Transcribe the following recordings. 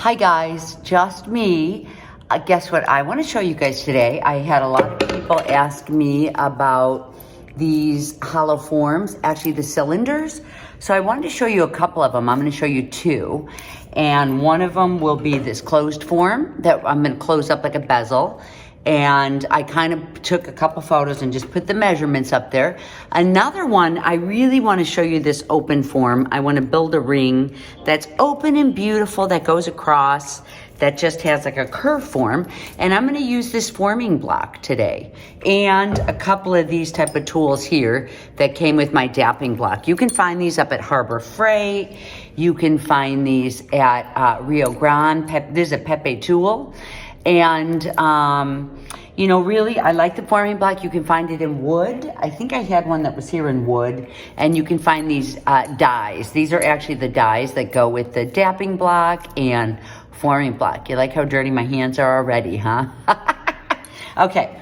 Hi guys, just me. Guess what I want to show you guys today? I had a lot of people ask me about these hollow forms, actually the cylinders. So I wanted to show you a couple of them. I'm going to show you two. And one of them will be this closed form that I'm going to close up like a bezel. And I kind of took a couple photos and just put the measurements up there. Another one, I really want to show you this open form. I want to build a ring that's open and beautiful, that goes across, that just has like a curve form. And I'm going to use this forming block today. And a couple of these type of tools here that came with my dapping block. You can find these up at Harbor Freight. You can find these at Rio Grande. This is a Pepe tool. And, you know, really, I like the forming block. You can find it in wood. I think I had one that was here in wood. And you can find these dies. These are actually the dies that go with the dapping block and forming block. You like how dirty my hands are already, huh? Okay.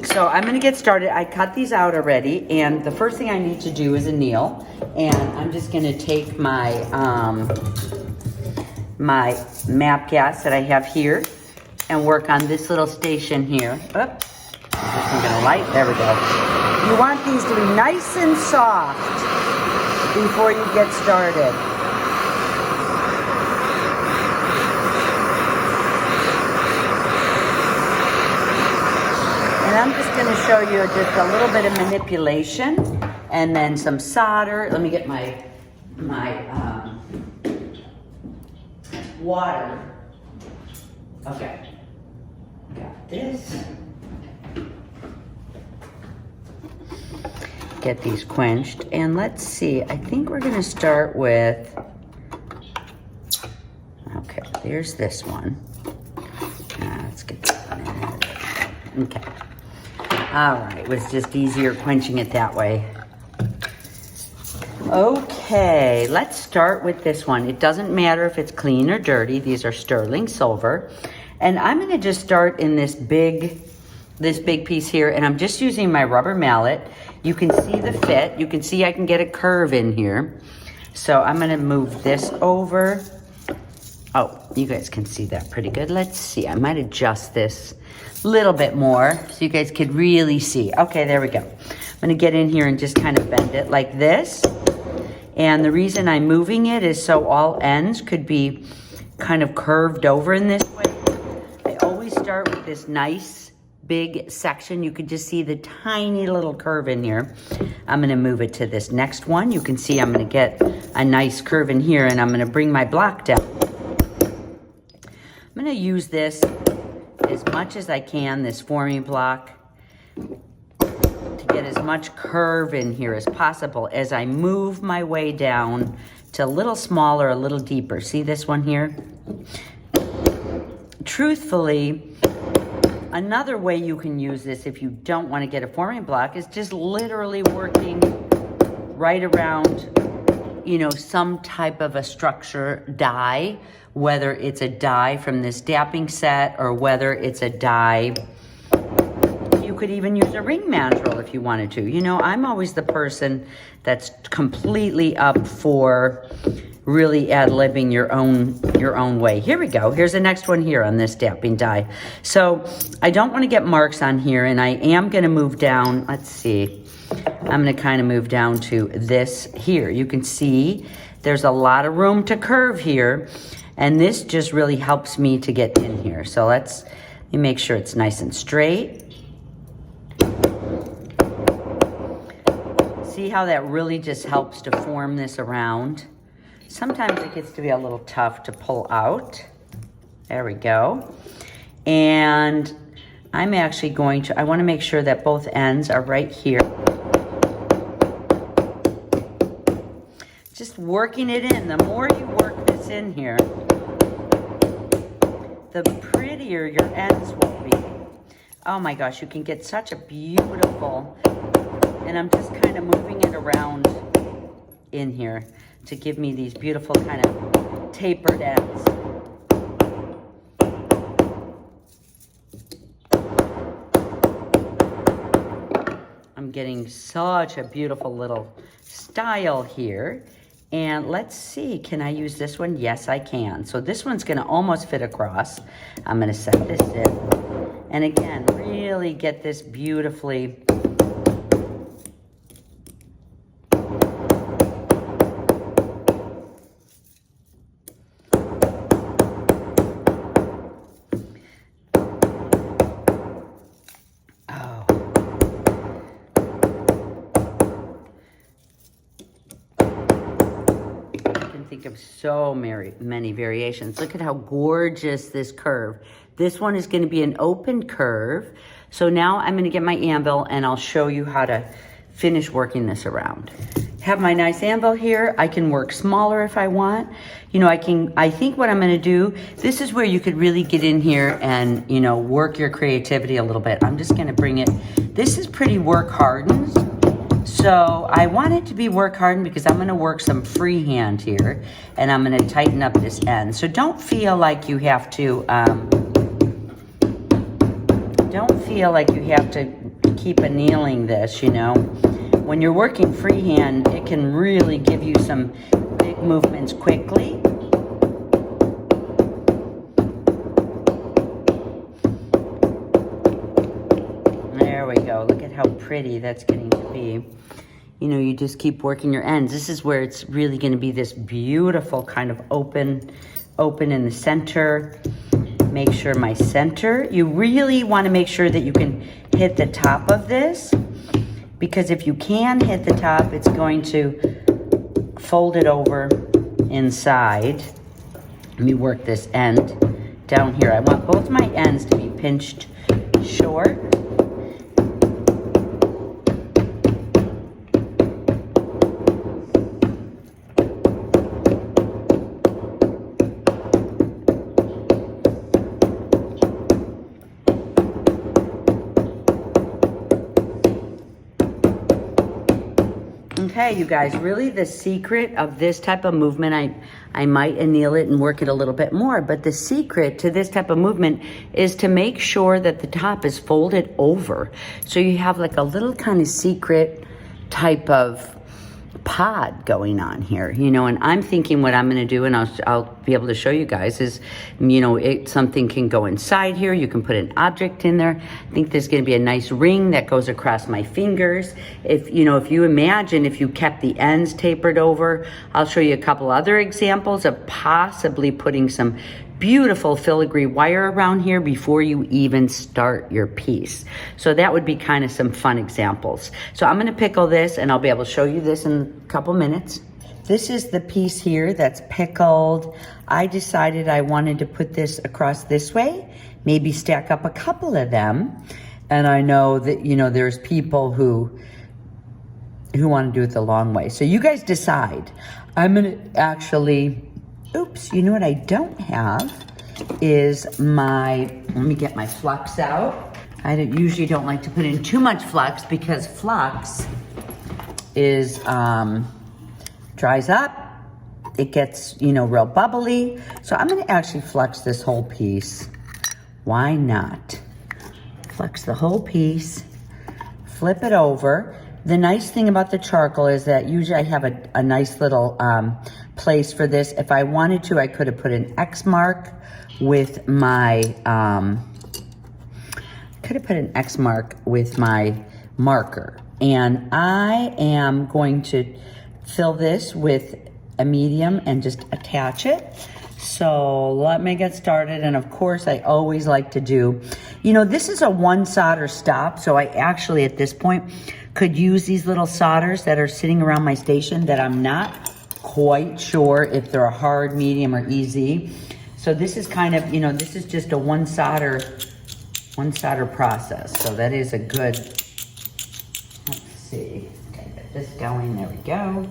So I'm gonna get started. I cut these out already, and the first thing I need to do is anneal. And I'm just gonna take my my map gas that I have here and work on this little station here. Oops, this one's gonna light, there we go. You want these to be nice and soft before you get started. I'm just going to show you just a little bit of manipulation and then some solder. Let me get my water. Okay, got this. Get these quenched, and let's see. I think we're going to start with. Okay, there's this one. Let's get that one in. Okay. All right, it was just easier quenching it that way. Okay, let's start with this one. It doesn't matter if it's clean or dirty. These are sterling silver. And I'm gonna just start in this big piece here, and I'm just using my rubber mallet. You can see the fit. You can see I can get a curve in here. So I'm gonna move this over. Oh, you guys can see that pretty good. Let's see, I might adjust this a little bit more so you guys could really see. Okay, there we go. I'm gonna get in here and just kind of bend it like this. And the reason I'm moving it is so all ends could be kind of curved over in this way. I always start with this nice big section. You could just see the tiny little curve in here. I'm gonna move it to this next one. You can see I'm gonna get a nice curve in here, and I'm gonna bring my block down. I'm gonna use this as much as I can, this forming block, to get as much curve in here as possible as I move my way down to a little smaller, a little deeper. See this one here? Truthfully, another way you can use this if you don't want to get a forming block is just literally working right around, you know, some type of a structure die, whether it's a die from this dapping set or whether it's a die. You could even use a ring mandrel if you wanted to. You know, I'm always the person that's completely up for really ad-libbing your own way. Here we go. Here's the next one here on this dapping die. So I don't want to get marks on here, and I am going to move down. Let's see. I'm going to kind of move down to this here. You can see there's a lot of room to curve here, and this just really helps me to get in here. So let me make sure it's nice and straight. See how that really just helps to form this around? Sometimes it gets to be a little tough to pull out. There we go. And I'm actually going to, I want to make sure that both ends are right here. Just working it in. The more you work this in here, the prettier your ends will be. Oh my gosh, you can get such a beautiful, and I'm just kind of moving it around in here to give me these beautiful kind of tapered ends. I'm getting such a beautiful little style here. And let's see, can I use this one? Yes, I can. So this one's gonna almost fit across. I'm gonna set this in. And again, really get this beautifully. Think of so many variations. Look at how gorgeous this curve. This one is going to be an open curve. So now I'm going to get my anvil and I'll show you how to finish working this around. Have my nice anvil here. I can work smaller if I want. You know, I think what I'm going to do, this is where you could really get in here and, you know, work your creativity a little bit. I'm just going to bring it. This is pretty work hardened. So I want it to be work hardened because I'm going to work some freehand here, and I'm going to tighten up this end. So don't feel like you have to keep annealing this, you know. When you're working freehand, it can really give you some big movements quickly. There we go. Look at how pretty that's getting to be. You know, you just keep working your ends. This is where it's really going to be this beautiful kind of open in the center. Make sure my center, you really want to make sure that you can hit the top of this, because if you can hit the top, it's going to fold it over inside. Let me work this end down here. I want both my ends to be pinched short. Okay, you guys, really the secret of this type of movement, I might anneal it and work it a little bit more, but the secret to this type of movement is to make sure that the top is folded over. So you have like a little kind of secret type of pod going on here, you know, and I'm thinking what I'm going to do, and I'll be able to show you guys, is, you know, something can go inside here. You can put an object in there. I think there's going to be a nice ring that goes across my fingers. If you imagine if you kept the ends tapered over, I'll show you a couple other examples of possibly putting some beautiful filigree wire around here before you even start your piece. So that would be kind of some fun examples. So I'm going to pickle this, and I'll be able to show you this in a couple minutes. This is the piece here that's pickled. I decided I wanted to put this across this way, maybe stack up a couple of them. And I know that, you know, there's people who want to do it the long way. So you guys decide. I'm going to actually, oops, you know what I don't have is let me get my flux out. I usually don't like to put in too much flux, because flux is, dries up, it gets, you know, real bubbly. So I'm gonna actually flux this whole piece. Why not? Flux the whole piece, flip it over. The nice thing about the charcoal is that usually I have a nice little place for this. If I wanted to, I could have put an X mark with my, marker. And I am going to fill this with a medium and just attach it. So let me get started. And of course, I always like to do, you know, this is a one solder stop. So I actually, at this point, could use these little solders that are sitting around my station that I'm not quite sure if they're a hard, medium, or easy. So this is kind of, you know, this is just a one solder process. So that is a good, let's see, okay, get this going, there we go.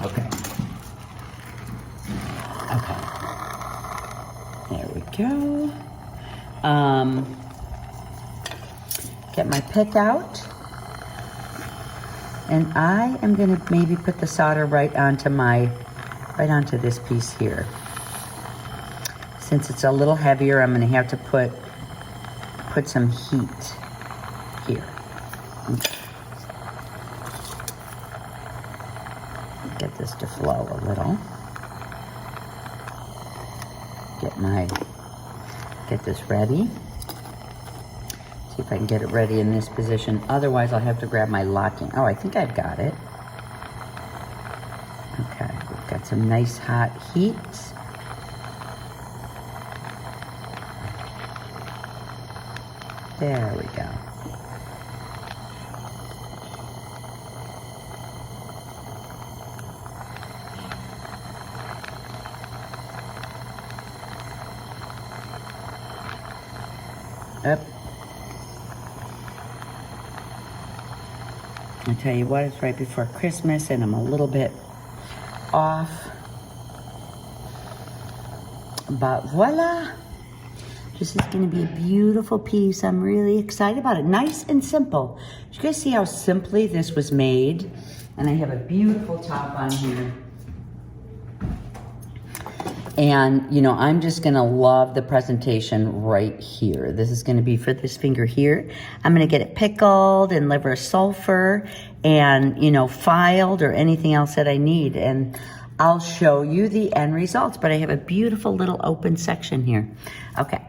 Okay. Okay. There we go. Get my pick out. And I am gonna maybe put the solder right onto this piece here. Since it's a little heavier, I'm gonna have to put some heat here. Okay. Get this to flow a little. Get this ready. See if I can get it ready in this position. Otherwise, I'll have to grab my locking. Oh, I think I've got it. Okay, we've got some nice hot heat. There we go. Up. I tell you what, it's right before Christmas and I'm a little bit off. But voila. This is going to be a beautiful piece. I'm really excited about it. Nice and simple. Did you guys see how simply this was made? And I have a beautiful top on here. And, you know, I'm just going to love the presentation right here. This is going to be for this finger here. I'm going to get it pickled and liver sulfur and, you know, filed or anything else that I need. And I'll show you the end results. But I have a beautiful little open section here. Okay.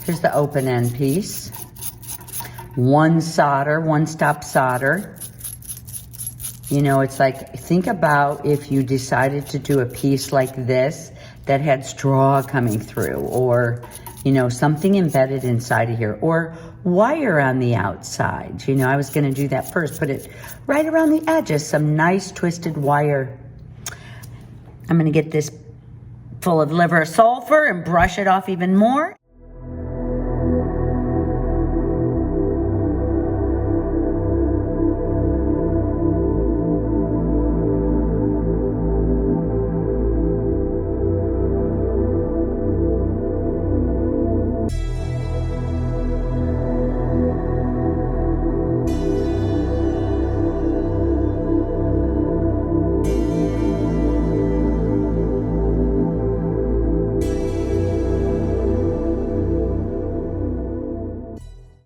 Here's the open end piece. One stop solder. You know, it's like, think about if you decided to do a piece like this that had straw coming through, or, you know, something embedded inside of here, or wire on the outside. You know, I was gonna do that first, put it right around the edges, some nice twisted wire. I'm gonna get this full of liver sulfur and brush it off even more,